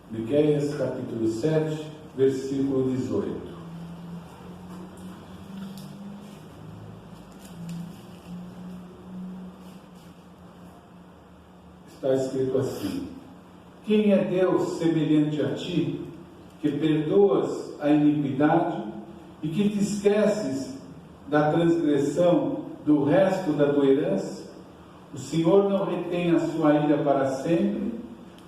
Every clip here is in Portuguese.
Miqueias capítulo 7, versículo 18. Está escrito assim: quem é Deus semelhante a ti, que perdoas a iniquidade e que te esqueces da transgressão do resto da tua herança? O Senhor não retém a sua ira para sempre,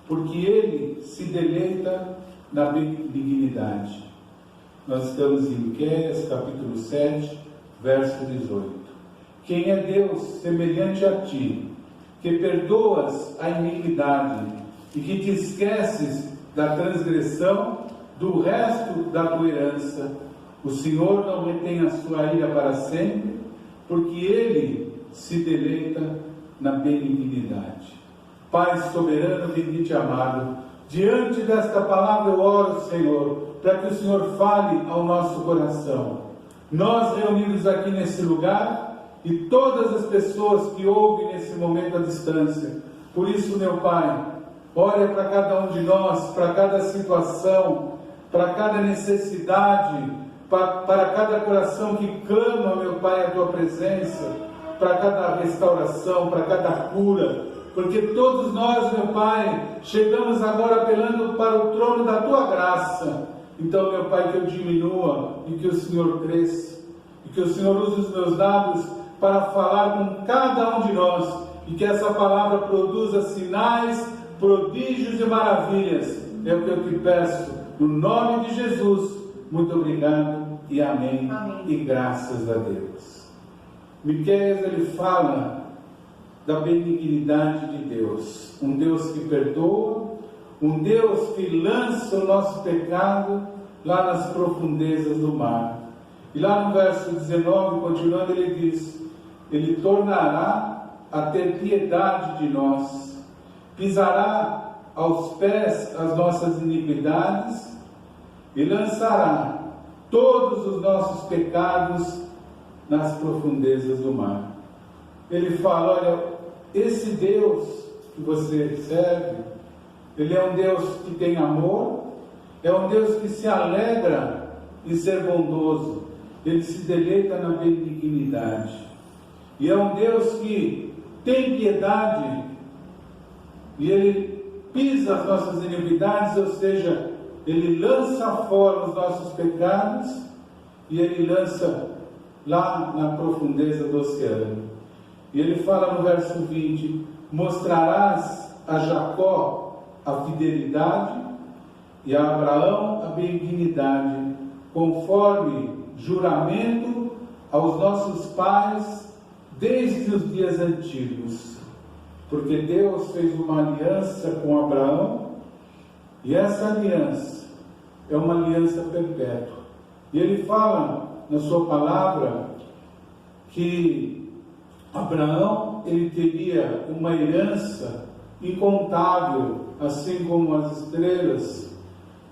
porque Ele se deleita na benignidade. Nós estamos em Miqueias capítulo 7, verso 18. Quem é Deus semelhante a ti, que perdoas a iniquidade e que te esqueces da transgressão do resto da tua herança? O Senhor não retém a sua ira para sempre, porque Ele se deleita na benignidade. Pai soberano, bendito e amado, diante desta palavra eu oro, Senhor, para que o Senhor fale ao nosso coração. Nós reunidos aqui nesse lugar e todas as pessoas que ouvem nesse momento à distância. Por isso, meu Pai, olha para cada um de nós, para cada situação, para cada necessidade, para cada coração que clama, meu Pai, a Tua presença, para cada restauração, para cada cura, porque todos nós, meu Pai, chegamos agora apelando para o trono da Tua graça. Então, meu Pai, que eu diminua e que o Senhor cresça, e que o Senhor use os meus lábios para falar com cada um de nós, e que essa palavra produza sinais, prodígios e maravilhas. É o que eu te peço, no nome de Jesus. Muito obrigado e amém. Amém. E graças a Deus. Miqueias, ele fala da benignidade de Deus, um Deus que perdoa, um Deus que lança o nosso pecado lá nas profundezas do mar. E lá no verso 19, continuando, ele diz: Ele tornará a ter piedade de nós, pisará aos pés as nossas iniquidades e lançará todos os nossos pecados nas profundezas do mar. Ele fala: olha, esse Deus que você serve, Ele é um Deus que tem amor, é um Deus que se alegra em ser bondoso, Ele se deleita na benignidade, e é um Deus que tem piedade, e Ele pisa as nossas iniquidades, ou seja, Ele lança fora os nossos pecados, e Ele lança lá na profundeza do oceano. E Ele fala no verso 20: mostrarás a Jacó a fidelidade e a Abraão a benignidade, conforme juramento aos nossos pais desde os dias antigos. Porque Deus fez uma aliança com Abraão, e essa aliança é uma aliança perpétua. E Ele fala na sua palavra que Abraão, ele teria uma herança incontável, assim como as estrelas,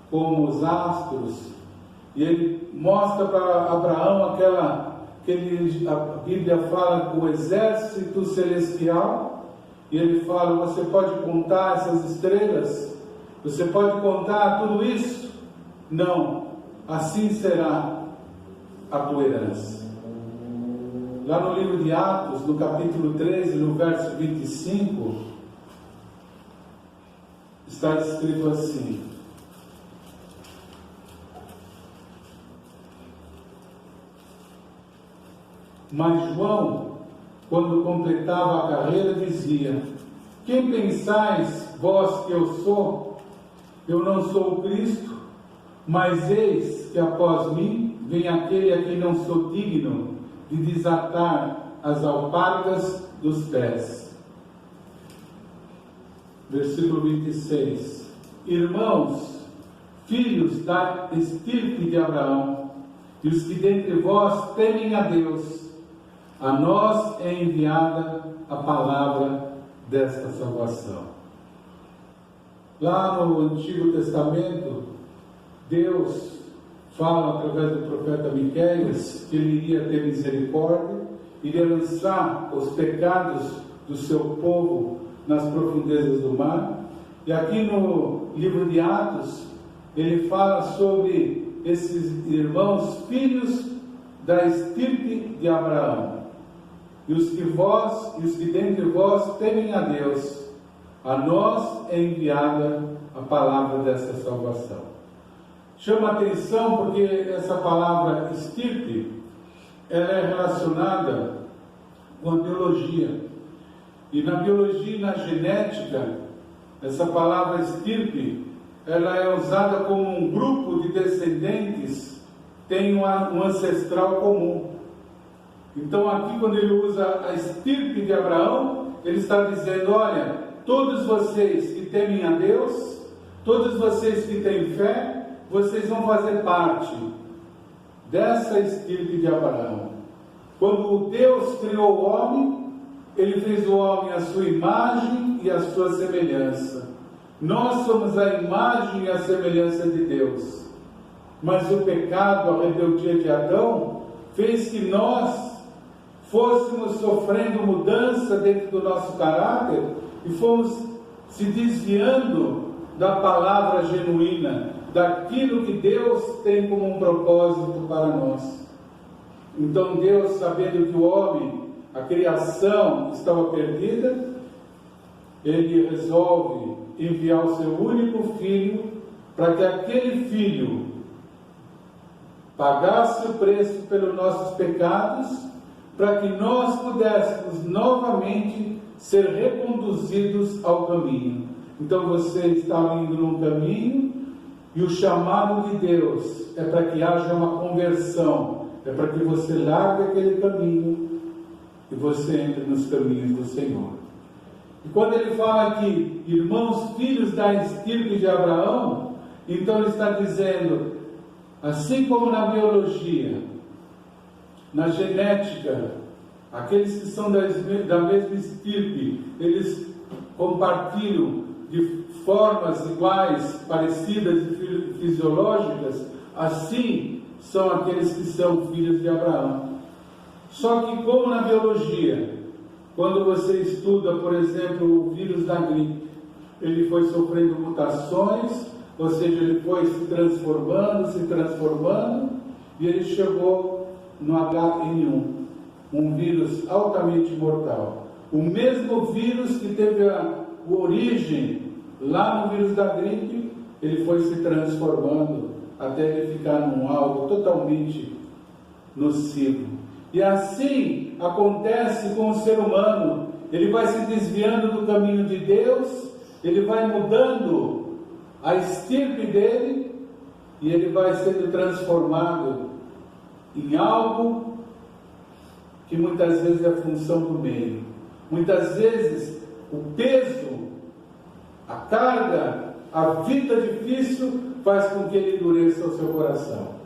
como os astros. E ele mostra para Abraão a Bíblia fala do exército celestial, e ele fala: você pode contar essas estrelas? Você pode contar tudo isso? Não, assim será a tua herança. Lá no livro de Atos, no capítulo 13, no verso 25, está escrito assim: mas João, quando completava a carreira, dizia: quem pensais vós que eu sou? Eu não sou o Cristo, mas eis que após mim vem aquele a quem não sou digno de desatar as alpargas dos pés. Versículo 26. Irmãos, filhos da estirpe de Abraão, e os que dentre vós temem a Deus, a nós é enviada a palavra desta salvação. Lá no Antigo Testamento, Deus fala através do profeta Miqueias que Ele iria ter misericórdia, iria lançar os pecados do seu povo nas profundezas do mar, E aqui no livro de Atos, ele fala sobre esses irmãos, filhos da estirpe de Abraão. E os que dentre vós temem a Deus, a nós é enviada a palavra dessa salvação. Chama a atenção porque essa palavra estirpe, ela é relacionada com a biologia. E na biologia e na genética, essa palavra estirpe, ela é usada como um grupo de descendentes tem um ancestral comum. Então aqui, quando ele usa a estirpe de Abraão, ele está dizendo: olha, todos vocês que temem a Deus, todos vocês que têm fé, vocês vão fazer parte dessa estirpe de Abraão. Quando Deus criou o homem, ele fez o homem à sua imagem e à sua semelhança. Nós somos a imagem e a semelhança de Deus. Mas o pecado, a rebeldia de Adão, fez que nós fôssemos sofrendo mudança dentro do nosso caráter e fomos se desviando da palavra genuína, daquilo que Deus tem como um propósito para nós. Então Deus, sabendo que o homem, a criação, estava perdida, ele resolve enviar o seu único filho para que aquele filho pagasse o preço pelos nossos pecados, para que nós pudéssemos novamente ser reconduzidos ao caminho. Então você está indo num caminho e o chamado de Deus é para que haja uma conversão, é para que você largue aquele caminho e você entre nos caminhos do Senhor. E quando ele fala aqui, irmãos, filhos da estirpe de Abraão, então ele está dizendo, assim como na biologia, na genética, aqueles que são da mesma estirpe, eles compartilham de formas iguais, parecidas e fisiológicas, assim são aqueles que são filhos de Abraão. Só que como na biologia, quando você estuda, por exemplo, o vírus da gripe, ele foi sofrendo mutações, ou seja, ele foi se transformando, e ele chegou no H1N1, um vírus altamente mortal. O mesmo vírus que teve a origem lá no vírus da gripe, ele foi se transformando até ele ficar num algo totalmente nocivo. E assim acontece com o ser humano. Ele vai se desviando do caminho de Deus, ele vai mudando a estirpe dele, e ele vai sendo transformado em algo que muitas vezes é função do meio. Muitas vezes o peso, a carga, a vida difícil faz com que ele endureça o seu coração.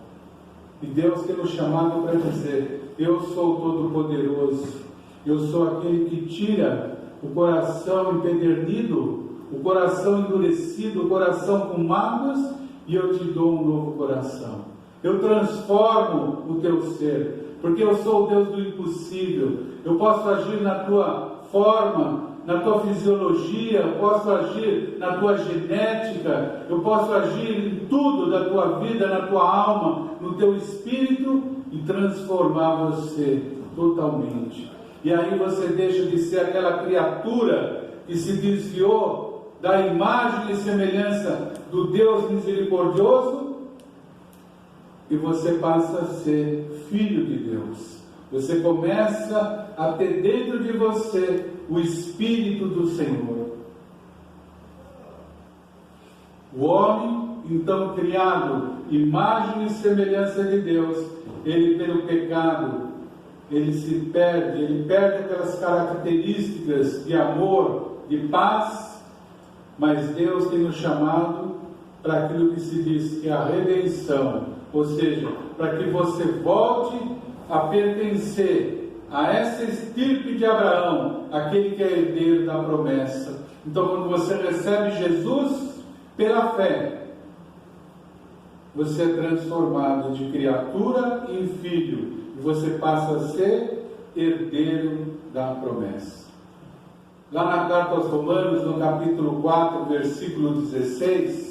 E Deus tem nos chamado para dizer: eu sou o Todo-Poderoso, eu sou aquele que tira o coração empedernido, o coração endurecido, o coração com mágoas, e eu te dou um novo coração. Eu transformo o teu ser, porque eu sou o Deus do impossível. Eu posso agir na tua forma, na tua fisiologia, eu posso agir na tua genética, eu posso agir em tudo da tua vida, na tua alma, no teu espírito, e transformar você totalmente. E aí você deixa de ser aquela criatura que se desviou da imagem e semelhança do Deus misericordioso, e você passa a ser filho de Deus. Você começa a ter dentro de você o Espírito do Senhor. O homem, então criado, imagem e semelhança de Deus, ele pelo pecado, ele se perde, ele perde aquelas características de amor, de paz, mas Deus tem nos chamado para aquilo que se diz que é a redenção, ou seja, para que você volte a pertencer a essa estirpe de Abraão, aquele que é herdeiro da promessa. Então, quando você recebe Jesus pela fé, você é transformado de criatura em filho, e você passa a ser herdeiro da promessa. lá na carta aos Romanos, no capítulo 4, versículo 16,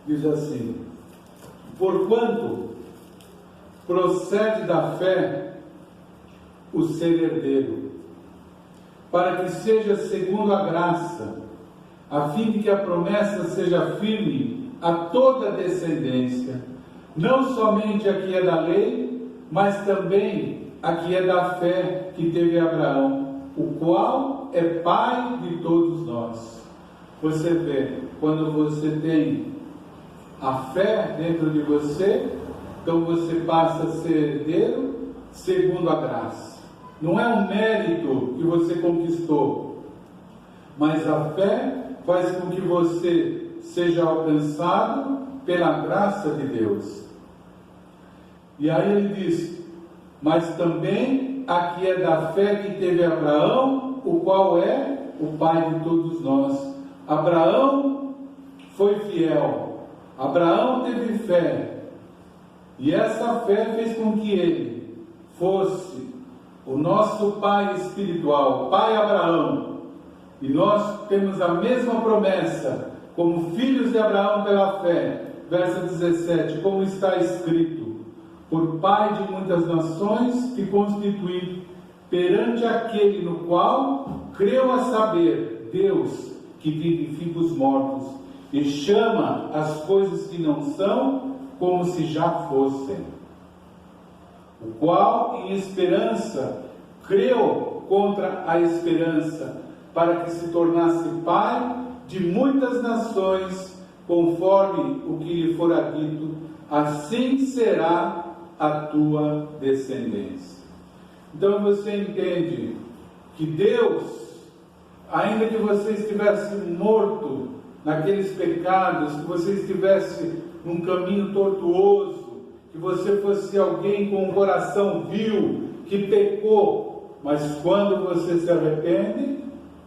diz assim: porquanto procede da fé o ser herdeiro, para que seja segundo a graça, a fim de que a promessa seja firme a toda a descendência, não somente a que é da lei, mas também a que é da fé que teve Abraão, o qual é pai de todos nós. Você vê, quando você tem a fé dentro de você, então você passa a ser herdeiro segundo a graça. Não é um mérito que você conquistou, mas a fé faz com que você seja alcançado pela graça de Deus. E aí ele diz: mas também a que é da fé que teve Abraão, o qual é o pai de todos nós. Abraão foi fiel, Abraão teve fé, e essa fé fez com que ele fosse o nosso pai espiritual, pai Abraão. E nós temos a mesma promessa, como filhos de Abraão pela fé. Verso 17, como está escrito: por pai de muitas nações te constituí, perante aquele no qual creu, a saber, Deus que vivifica os mortos, e chama as coisas que não são, como se já fossem. O qual em esperança creu contra a esperança, para que se tornasse pai de muitas nações, conforme o que lhe fora dito: assim será a tua descendência. Então você entende que Deus, ainda que você estivesse morto naqueles pecados, que você estivesse num caminho tortuoso, que você fosse alguém com um coração vil, que pecou, mas quando você se arrepende,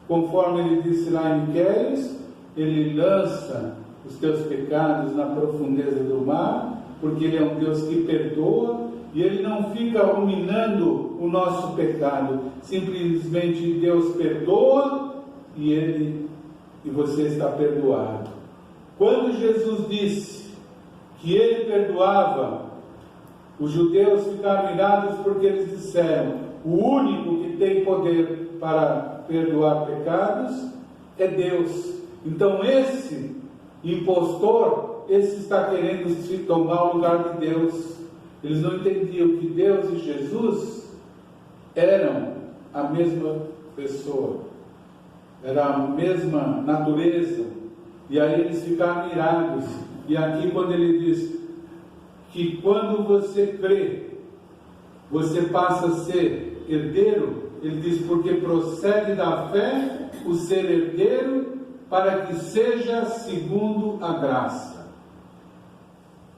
conforme ele disse lá em Miqueias, ele lança os teus pecados na profundeza do mar, porque ele é um Deus que perdoa, e ele não fica ruminando o nosso pecado. Simplesmente Deus perdoa e você está perdoado. Quando Jesus disse que ele perdoava, os judeus ficaram irados, porque eles disseram: o único que tem poder para perdoar pecados é Deus. Então esse impostor, esse está querendo se tomar o lugar de Deus. Eles não entendiam que Deus e Jesus eram a mesma pessoa, era a mesma natureza. E aí eles ficaram irados. E aqui, quando ele diz que quando você crê, você passa a ser herdeiro, ele diz: porque procede da fé o ser herdeiro, para que seja segundo a graça.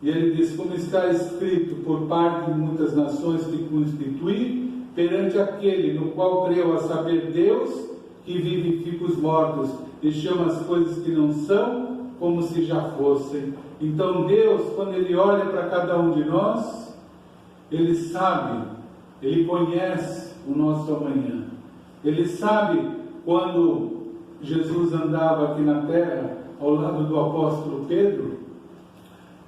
E ele diz: como está escrito, por parte de muitas nações te constituí, perante aquele no qual creu, a saber, Deus que vivifica os mortos e chama as coisas que não são, como se já fossem. Então Deus, quando ele olha para cada um de nós, ele sabe, ele conhece o nosso amanhã. Ele sabe quando Jesus andava aqui na terra ao lado do apóstolo Pedro,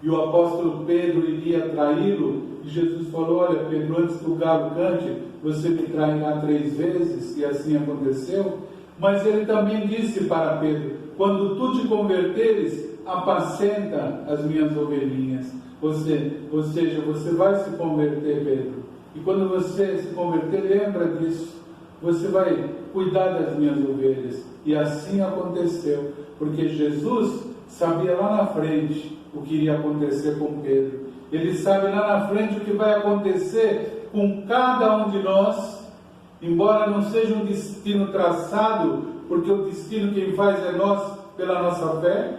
e o apóstolo Pedro iria traí-lo, e Jesus falou: olha, Pedro, antes que o galo cante, você me trairá 3 vezes, e assim aconteceu. Mas ele também disse para Pedro: quando tu te converteres, apacenta as minhas ovelhinhas. Ou seja, você vai se converter, Pedro, e quando você se converter, lembra disso, você vai cuidar das minhas ovelhas. E assim aconteceu, porque Jesus sabia lá na frente o que iria acontecer com Pedro. Ele sabe lá na frente o que vai acontecer com cada um de nós, embora não seja um destino traçado, porque o destino quem faz é nós, pela nossa fé,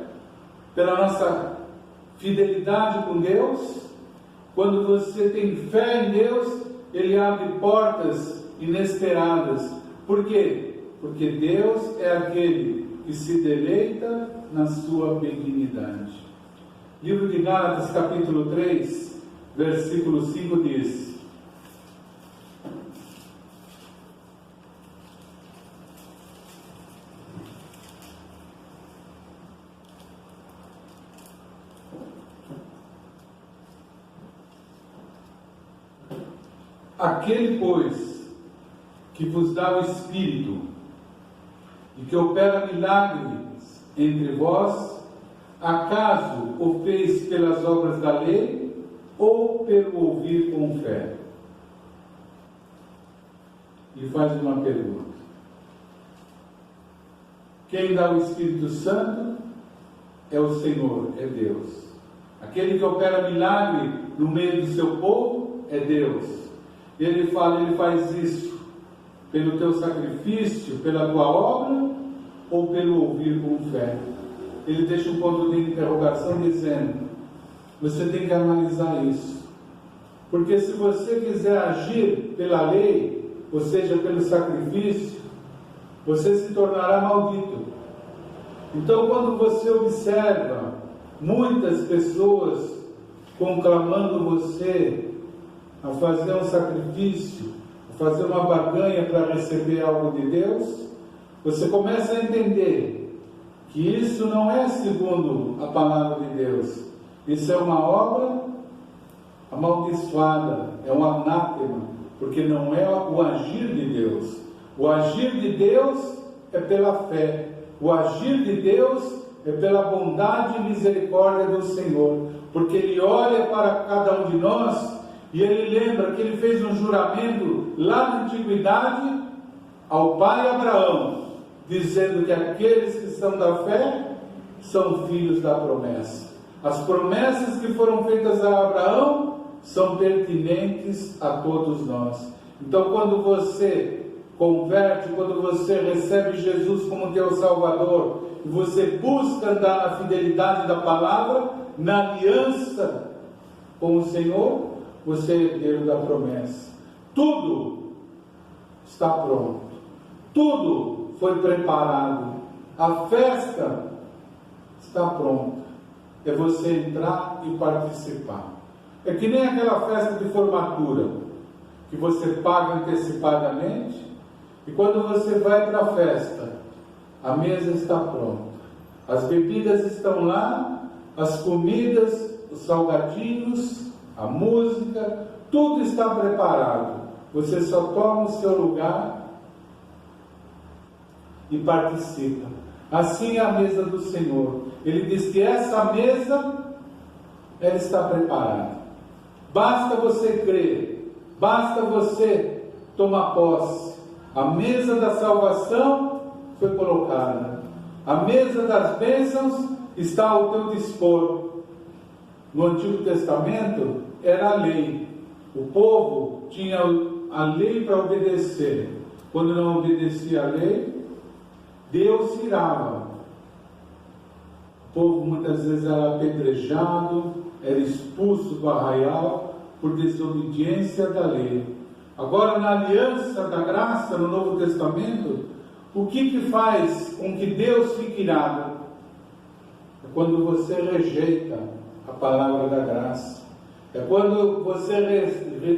pela nossa fidelidade com Deus. Quando você tem fé em Deus, Ele abre portas inesperadas. Por quê? Porque Deus é aquele que se deleita na sua benignidade. Livro de Gálatas, capítulo 3, versículo 5 diz: aquele, pois, que vos dá o Espírito e que opera milagres entre vós, acaso o fez pelas obras da lei ou pelo ouvir com fé? E faz uma pergunta: quem dá o Espírito Santo é o Senhor, é Deus. Aquele que opera milagre no meio do seu povo é Deus. Ele fala, ele faz isso pelo teu sacrifício, pela tua obra, ou pelo ouvir com fé? Ele deixa um ponto de interrogação dizendo, você tem que analisar isso. Porque se você quiser agir pela lei, ou seja, pelo sacrifício, você se tornará maldito. Então, quando você observa muitas pessoas conclamando você a fazer um sacrifício, a fazer uma barganha para receber algo de Deus, você começa a entender que isso não é segundo a palavra de Deus. Isso é uma obra amaldiçoada, é um anátema, porque não é o agir de Deus. O agir de Deus é pela fé. O agir de Deus é pela bondade e misericórdia do Senhor, porque Ele olha para cada um de nós e Ele lembra que Ele fez um juramento lá na antiguidade ao pai Abraão, dizendo que aqueles que são da fé são filhos da promessa. As promessas que foram feitas a Abraão são pertinentes a todos nós. Então, quando você converte, quando você recebe Jesus como teu Salvador, e você busca andar na fidelidade da palavra, na aliança com o Senhor, você é herdeiro da promessa. Tudo está pronto. Tudo foi preparado. A festa está pronta. É você entrar e participar. É que nem aquela festa de formatura, que você paga antecipadamente, e quando você vai para a festa, a mesa está pronta. As bebidas estão lá, as comidas, os salgadinhos, a música, tudo está preparado. Você só toma o seu lugar e participa. Assim é a mesa do Senhor. Ele diz que essa mesa, ela está preparada. Basta você crer, basta você tomar posse. A mesa da salvação foi colocada. A mesa das bênçãos está ao teu dispor. No Antigo Testamento era a lei. O povo tinha a lei para obedecer. Quando não obedecia a lei, Deus se irava. O povo muitas vezes era apedrejado, era expulso do arraial por desobediência da lei. Agora, na aliança da graça, no Novo Testamento, o que faz com que Deus fique irado? É quando você rejeita a palavra da graça. É quando você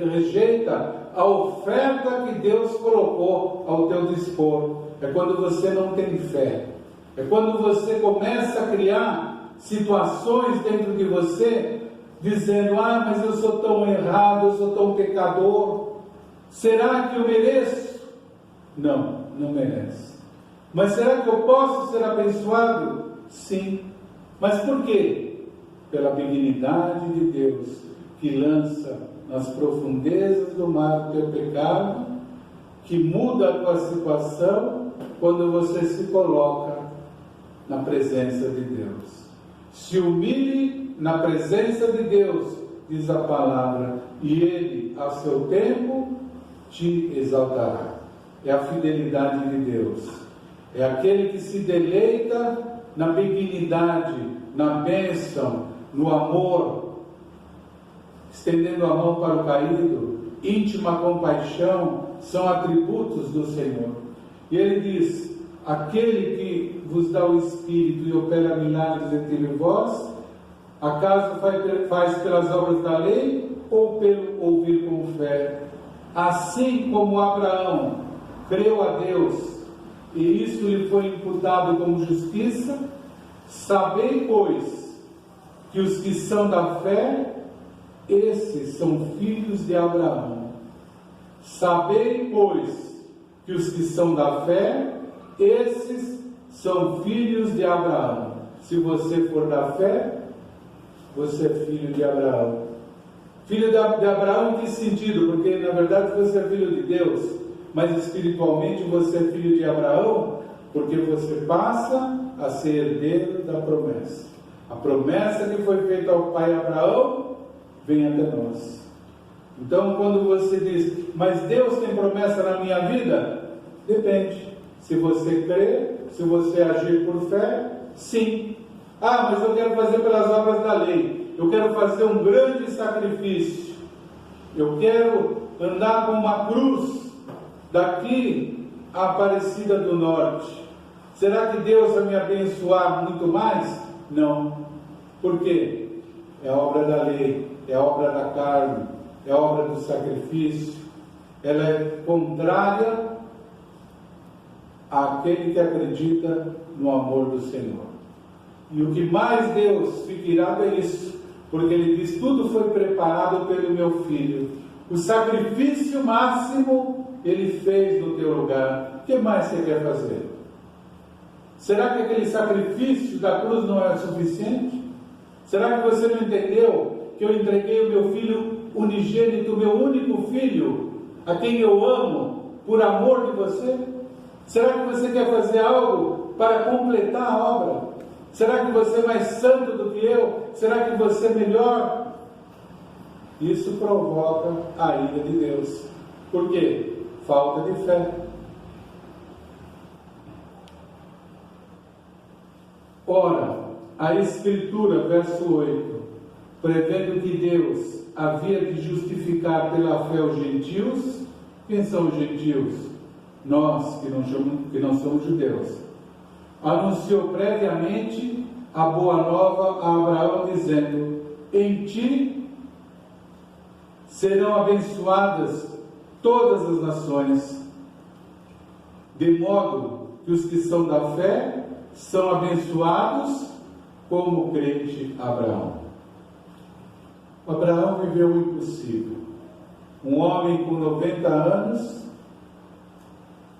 rejeita a oferta que Deus colocou ao teu dispor. É quando você não tem fé. É quando você começa a criar situações dentro de você, dizendo, mas eu sou tão errado, eu sou tão pecador. Será que eu mereço? Não, não merece. Mas será que eu posso ser abençoado? Sim. Mas por quê? Pela benignidade de Deus, que lança nas profundezas do mar o teu pecado, que muda a tua situação quando você se coloca na presença de Deus. Se humilhe na presença de Deus, diz a palavra, e Ele, a seu tempo, te exaltará. É a fidelidade de Deus. É aquele que se deleita na benignidade, na bênção, no amor, estendendo a mão para o caído. Íntima compaixão são atributos do Senhor. E Ele diz, aquele que vos dá o Espírito e opera milagres entre vós, acaso faz pelas obras da lei ou pelo ouvir com fé? Assim como Abraão creu a Deus e isso lhe foi imputado como justiça, sabei, pois, que os que são da fé, esses são filhos de Abraão. Sabei, pois, que os que são da fé, esses são filhos de Abraão. Se você for da fé, você é filho de Abraão. Filho de Abraão em que sentido? Porque na verdade você é filho de Deus, mas espiritualmente você é filho de Abraão, porque você passa a ser herdeiro da promessa. A promessa que foi feita ao pai Abraão vem até nós. Então, quando você diz, mas Deus tem promessa na minha vida? Depende. Se você crê, se você agir por fé, sim. Ah, mas eu quero fazer pelas obras da lei. Eu quero fazer um grande sacrifício. Eu quero andar com uma cruz daqui à Aparecida do Norte. Será que Deus vai me abençoar muito mais? Não. Por quê? É a obra da lei, é a obra da carne, é a obra do sacrifício. Ela é contrária àquele que acredita no amor do Senhor. E o que mais Deus fica irado é isso, porque Ele diz, tudo foi preparado pelo meu Filho. O sacrifício máximo Ele fez no teu lugar. O que mais você quer fazer? Será que aquele sacrifício da cruz não é suficiente? Será que você não entendeu que eu entreguei o meu Filho unigênito, meu único Filho, a quem eu amo, por amor de você? Será que você quer fazer algo para completar a obra? Será que você é mais santo do que eu? Será que você é melhor? Isso provoca a ira de Deus. Por quê? Falta de fé. Ora, a Escritura, verso 8, prevendo que Deus havia de justificar pela fé os gentios. Quem são os gentios? Nós, que não somos judeus. Anunciou previamente a boa nova a Abraão, dizendo, em ti serão abençoadas todas as nações, de modo que os que são da fé são abençoados como o crente Abraão. Abraão viveu o impossível. Um homem com 90 anos,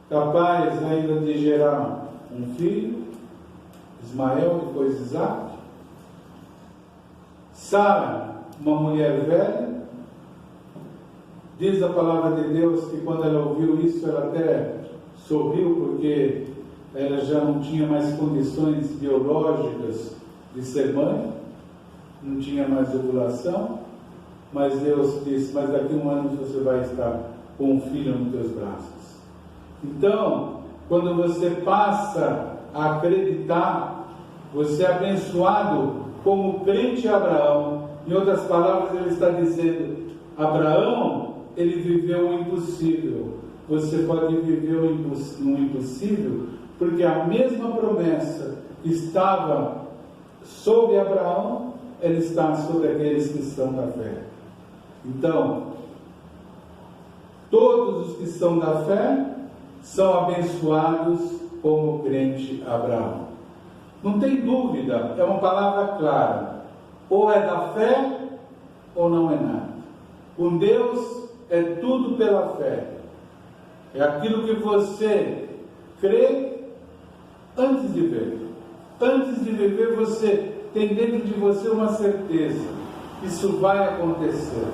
capaz ainda de gerar um filho, Ismael, depois Isaac. Sara, uma mulher velha. Diz a palavra de Deus que quando ela ouviu isso, ela até sorriu, porque ela já não tinha mais condições biológicas de ser mãe, não tinha mais ovulação, mas Deus disse, mas daqui a um ano você vai estar com um filho nos teus braços. Então, quando você passa a acreditar, você é abençoado como crente Abraão. Em outras palavras, ele está dizendo, Abraão, ele viveu o impossível. Você pode viver um impossível, porque a mesma promessa que estava sobre Abraão, ela está sobre aqueles que estão da fé. Então, todos os que são da fé são abençoados como o crente Abraão. Não tem dúvida, é uma palavra clara. Ou é da fé, ou não é nada. Com Deus é tudo pela fé. É aquilo que você crê antes de ver. Antes de viver, você tem dentro de você uma certeza. Isso vai acontecer.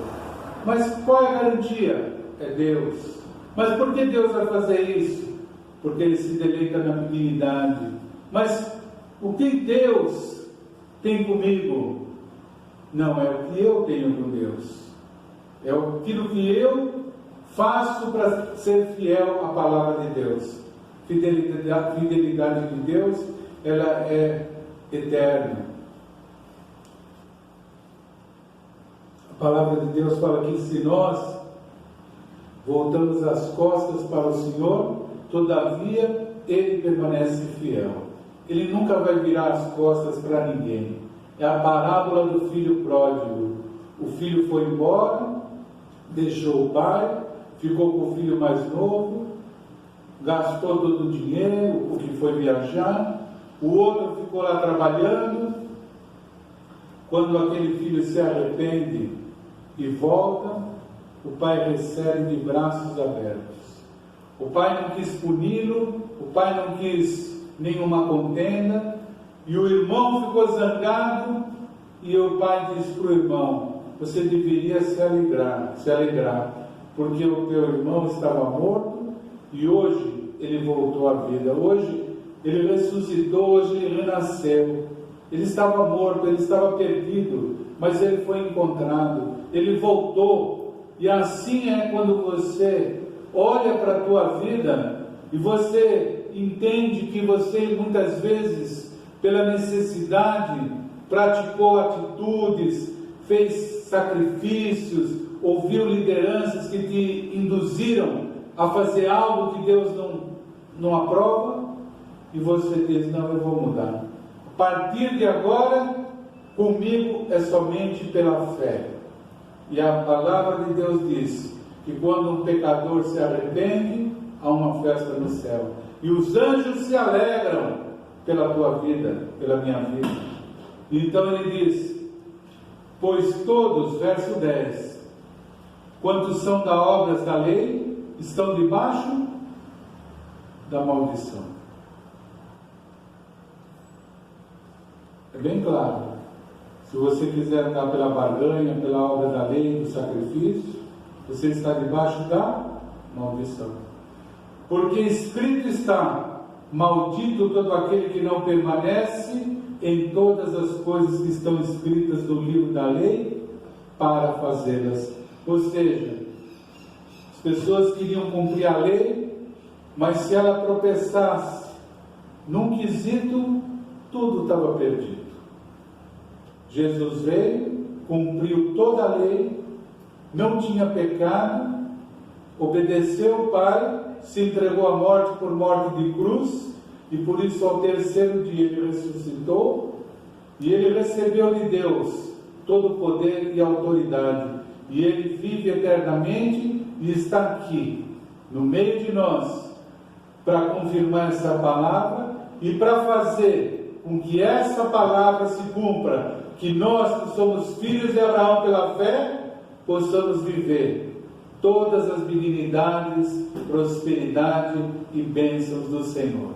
Mas qual é a garantia? É Deus. Mas por que Deus vai fazer isso? Porque Ele se deleita na pequenidade. Mas o que Deus tem comigo? Não é o que eu tenho com Deus. É aquilo que eu faço para ser fiel à palavra de Deus. Fidelidade de Deus, ela é eterna. A palavra de Deus fala que se nós voltamos as costas para o Senhor, todavia ele permanece fiel. Ele nunca vai virar as costas para ninguém. É a parábola do filho pródigo. O filho foi embora, deixou o pai, ficou com o filho mais novo, gastou todo o dinheiro, o que foi viajar, o outro ficou lá trabalhando. Quando aquele filho se arrepende e volta, o pai recebe de braços abertos. O pai não quis puni-lo, o pai não quis nenhuma contenda, e o irmão ficou zangado, e o pai disse para o irmão: você deveria se alegrar, porque o teu irmão estava morto, e hoje ele voltou à vida, hoje ele ressuscitou, hoje ele renasceu. Ele estava morto, ele estava perdido, mas ele foi encontrado, ele voltou. E assim é quando você olha para a tua vida e você entende que você muitas vezes, pela necessidade, praticou atitudes, fez sacrifícios, ouviu lideranças que te induziram a fazer algo que Deus não aprova, e você diz: não, eu vou mudar. A partir de agora, comigo é somente pela fé. E a palavra de Deus diz que quando um pecador se arrepende, há uma festa no céu. E os anjos se alegram pela tua vida, pela minha vida. Então ele diz: pois todos, verso 10, quantos são da obras da lei, estão debaixo da maldição. É bem claro. Se você quiser andar pela barganha, pela obra da lei, do sacrifício, você está debaixo da maldição. Porque escrito está: maldito todo aquele que não permanece em todas as coisas que estão escritas no livro da lei para fazê-las. Ou seja, as pessoas queriam cumprir a lei, mas se ela tropeçasse num quesito, tudo estava perdido. Jesus veio, cumpriu toda a lei, não tinha pecado, obedeceu o Pai, se entregou à morte por morte de cruz, e por isso ao terceiro dia ele ressuscitou, e ele recebeu de Deus todo o poder e autoridade, e ele vive eternamente e está aqui, no meio de nós, para confirmar essa palavra e para fazer com que essa palavra se cumpra, que nós que somos filhos de Abraão pela fé, possamos viver todas as dignidades, prosperidade e bênçãos do Senhor.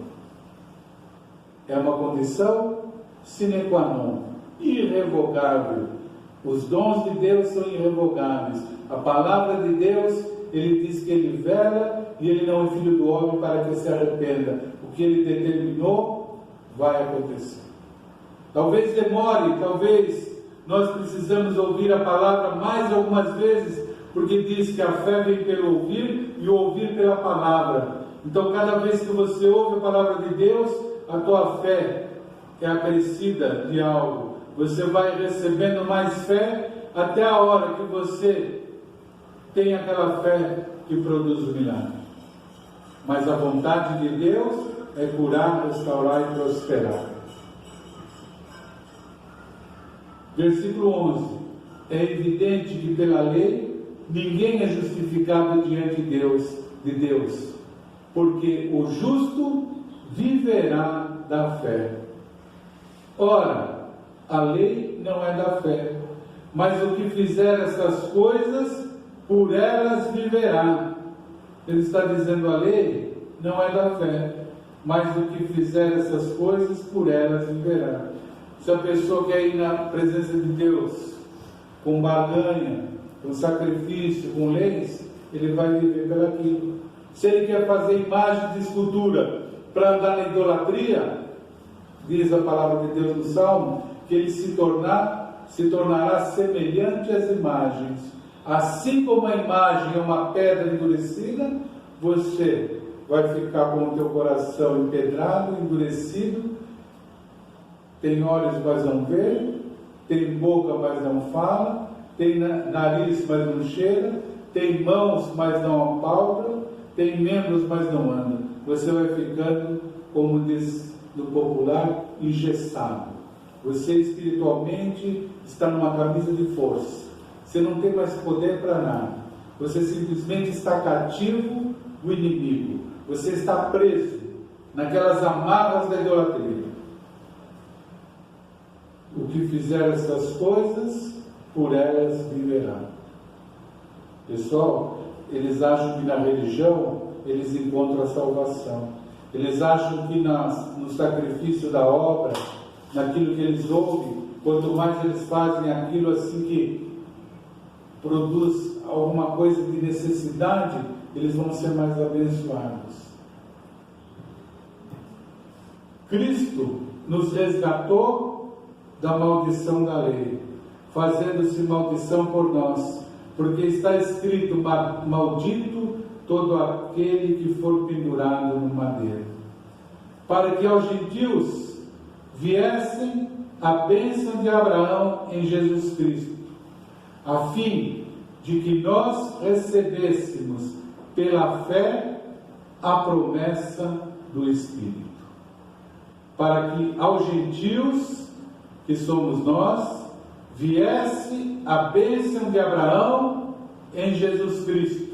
É uma condição sine qua non, irrevogável. Os dons de Deus são irrevogáveis. A palavra de Deus, ele diz que ele vela e ele não é filho do homem para que se arrependa. O que ele determinou vai acontecer. Talvez demore, talvez nós precisamos ouvir a palavra mais algumas vezes, porque diz que a fé vem pelo ouvir e o ouvir pela palavra. Então, cada vez que você ouve a palavra de Deus, a tua fé é acrescida de algo. Você vai recebendo mais fé até a hora que você tem aquela fé que produz o milagre. Mas a vontade de Deus é curar, restaurar e prosperar. Versículo 11. É evidente que pela lei ninguém é justificado diante de Deus, porque o justo viverá da fé. Ora, a lei não é da fé, mas o que fizer essas coisas, por elas viverá. Ele está dizendo: a lei não é da fé, mas o que fizer essas coisas, por elas viverá. Se a pessoa quer ir na presença de Deus com barganha, com sacrifício, com leis, ele vai viver pelaquilo. Se ele quer fazer imagem de escultura para andar na idolatria, diz a palavra de Deus no Salmo, que ele se tornará semelhante às imagens. Assim como a imagem é uma pedra endurecida, você vai ficar com o teu coração empedrado, endurecido. Tem olhos, mas não vê, tem boca, mas não fala, tem nariz, mas não cheira, tem mãos, mas não apalpa, tem membros, mas não anda. você vai ficando, como diz no popular, engessado. Você espiritualmente está numa camisa de força. Você não tem mais poder para nada. Você simplesmente está cativo do inimigo. Você está preso naquelas amarras da idolatria. O que fizer essas coisas, por elas viverá. Pessoal, eles acham que na religião eles encontram a salvação. Eles acham que no sacrifício da obra, naquilo que eles ouvem, quanto mais eles fazem aquilo assim que produz alguma coisa de necessidade, eles vão ser mais abençoados. Cristo nos resgatou da maldição da lei, fazendo-se maldição por nós, porque está escrito: maldito todo aquele que for pendurado no madeiro, para que aos gentios viessem a bênção de Abraão em Jesus Cristo, a fim de que nós recebêssemos pela fé a promessa do Espírito, para que aos gentios, que somos nós, viesse a bênção de Abraão em Jesus Cristo,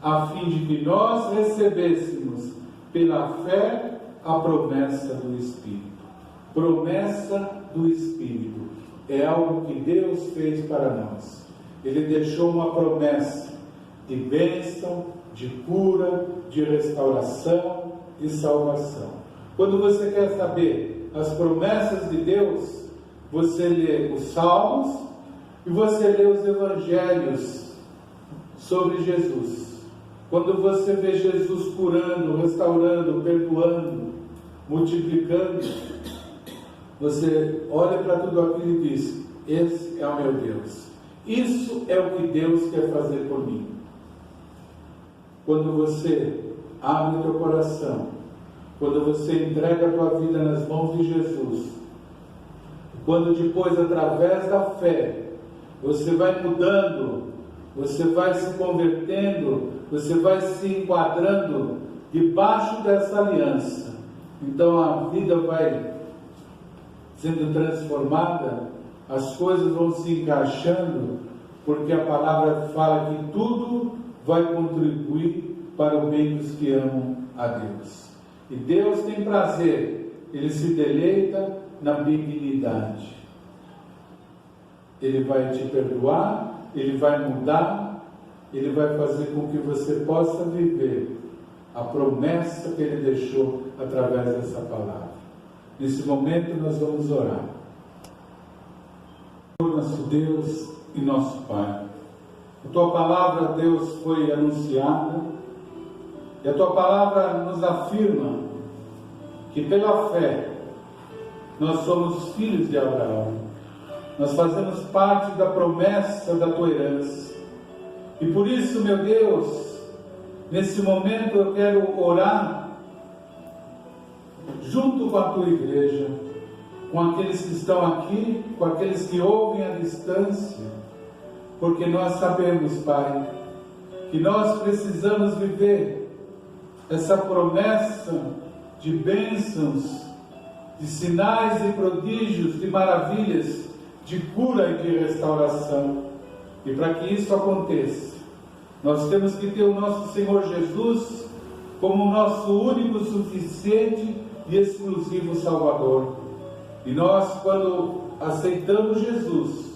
a fim de que nós recebêssemos pela fé a promessa do Espírito. Promessa do Espírito é algo que Deus fez para nós. Ele deixou uma promessa de bênção, de cura, de restauração, de salvação. Quando você quer saber as promessas de Deus, você lê os Salmos e você lê os Evangelhos sobre Jesus. Quando você vê Jesus curando, restaurando, perdoando, multiplicando, você olha para tudo aquilo e diz: esse é o meu Deus. Isso é o que Deus quer fazer por mim. Quando você abre o teu coração, quando você entrega a tua vida nas mãos de Jesus, quando depois, através da fé, você vai mudando, você vai se convertendo, você vai se enquadrando debaixo dessa aliança, então a vida vai sendo transformada, as coisas vão se encaixando, porque a palavra fala que tudo vai contribuir para o bem dos que amam a Deus. E Deus tem prazer, Ele se deleita na benignidade. Ele vai te perdoar, Ele vai mudar, Ele vai fazer com que você possa viver a promessa que Ele deixou através dessa palavra. Nesse momento nós vamos orar. Nosso Deus e nosso Pai, a Tua palavra, Deus, foi anunciada, e a Tua palavra nos afirma que pela fé nós somos filhos de Abraão, nós fazemos parte da promessa da Tua herança, e por isso, meu Deus, nesse momento eu quero orar junto com a Tua igreja, com aqueles que estão aqui, com aqueles que ouvem à distância, porque nós sabemos, Pai, que nós precisamos viver essa promessa de bênçãos, de sinais e prodígios, de maravilhas, de cura e de restauração. E para que isso aconteça, nós temos que ter o nosso Senhor Jesus como o nosso único, suficiente e exclusivo Salvador. E nós, quando aceitamos Jesus,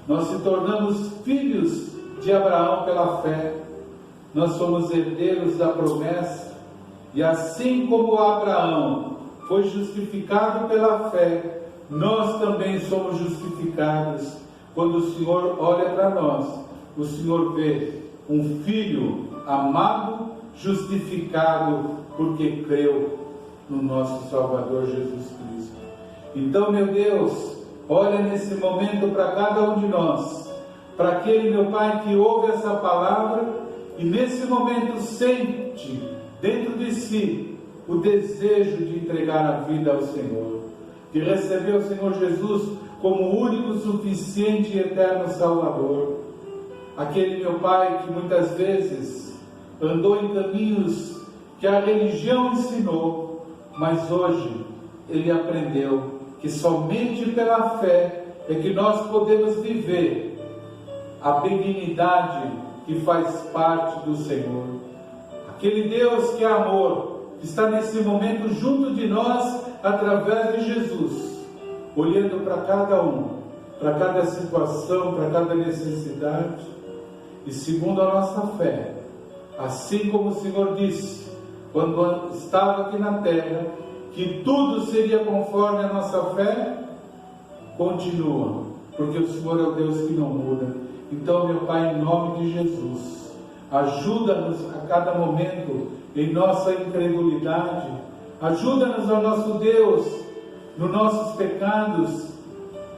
nós se tornamos filhos de Abraão pela fé. Nós somos herdeiros da promessa. E assim como Abraão foi justificado pela fé, nós também somos justificados. Quando o Senhor olha para nós, o Senhor vê um filho amado, justificado, porque creu no nosso Salvador Jesus Cristo. Então, meu Deus, olha nesse momento para cada um de nós, para aquele, meu Pai, que ouve essa palavra e nesse momento sente dentro de si o desejo de entregar a vida ao Senhor, de receber o Senhor Jesus como o único, suficiente e eterno Salvador. Aquele, meu Pai, que muitas vezes andou em caminhos que a religião ensinou, mas hoje ele aprendeu que somente pela fé é que nós podemos viver a benignidade que faz parte do Senhor. Aquele Deus que é amor, que está nesse momento junto de nós através de Jesus, olhando para cada um, para cada situação, para cada necessidade, e segundo a nossa fé, assim como o Senhor disse, quando estava aqui na terra, que tudo seria conforme a nossa fé, continua, porque o Senhor é o Deus que não muda. Então, meu Pai, em nome de Jesus, ajuda-nos a cada momento em nossa incredulidade, ajuda-nos, ó nosso Deus, nos nossos pecados,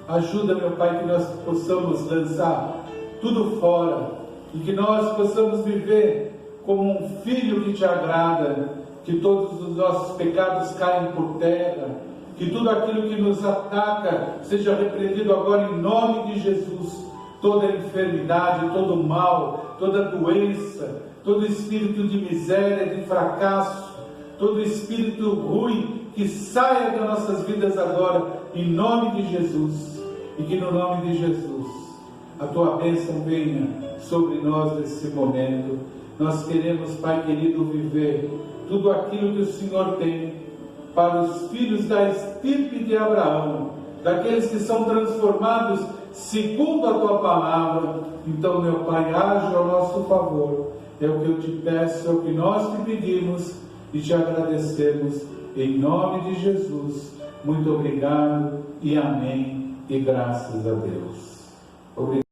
ajuda, meu Pai, que nós possamos lançar tudo fora e que nós possamos viver como um filho que te agrada, que todos os nossos pecados caem por terra, que tudo aquilo que nos ataca seja repreendido agora em nome de Jesus. Toda enfermidade, todo mal, toda doença, todo espírito de miséria, de fracasso, todo espírito ruim, que saia das nossas vidas agora, em nome de Jesus. E que no nome de Jesus, a Tua bênção venha sobre nós nesse momento. Nós queremos, Pai querido, viver tudo aquilo que o Senhor tem para os filhos da estirpe de Abraão, daqueles que são transformados segundo a Tua palavra. Então, meu Pai, age ao nosso favor. É o que eu te peço, é o que nós te pedimos e te agradecemos. Em nome de Jesus, muito obrigado e amém, e graças a Deus. Obrigado.